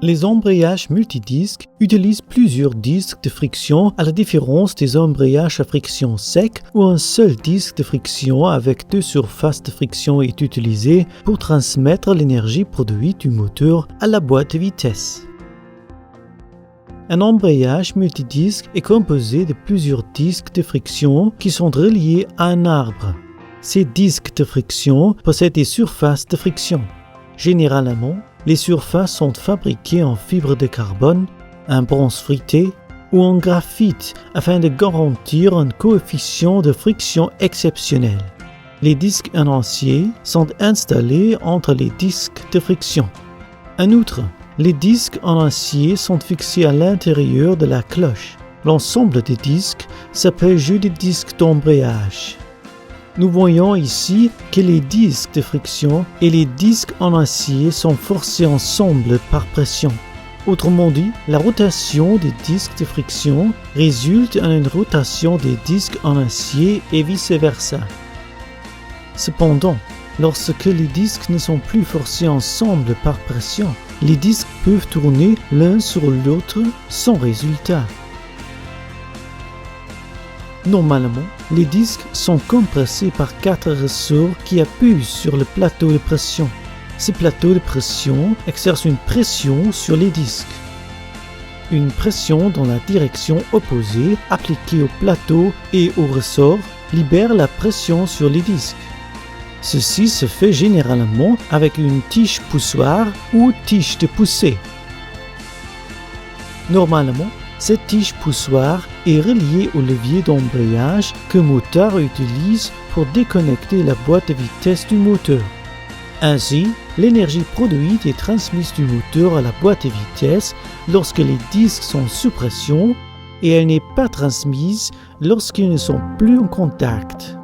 Les embrayages multidisques utilisent plusieurs disques de friction à la différence des embrayages à friction sec où un seul disque de friction avec deux surfaces de friction est utilisé pour transmettre l'énergie produite du moteur à la boîte de vitesse. Un embrayage multidisque est composé de plusieurs disques de friction qui sont reliés à un arbre. Ces disques de friction possèdent des surfaces de friction. Généralement, les surfaces sont fabriquées en fibre de carbone, en bronze frité ou en graphite afin de garantir un coefficient de friction exceptionnel. Les disques en acier sont installés entre les disques de friction. En outre, les disques en acier sont fixés à l'intérieur de la cloche. L'ensemble des disques s'appelle jeu de disques d'embrayage. Nous voyons ici que les disques de friction et les disques en acier sont forcés ensemble par pression. Autrement dit, la rotation des disques de friction résulte en une rotation des disques en acier et vice-versa. Cependant, lorsque les disques ne sont plus forcés ensemble par pression, les disques peuvent tourner l'un sur l'autre sans résultat. Normalement, les disques sont compressés par 4 ressorts qui appuient sur le plateau de pression. Ces plateaux de pression exercent une pression sur les disques. Une pression dans la direction opposée appliquée au plateau et au ressort libère la pression sur les disques. Ceci se fait généralement avec une tige poussoir ou tige de poussée. Normalement, cette tige poussoir est reliée au levier d'embrayage que le moteur utilise pour déconnecter la boîte de vitesse du moteur. Ainsi, l'énergie produite est transmise du moteur à la boîte de vitesse lorsque les disques sont sous pression et elle n'est pas transmise lorsqu'ils ne sont plus en contact.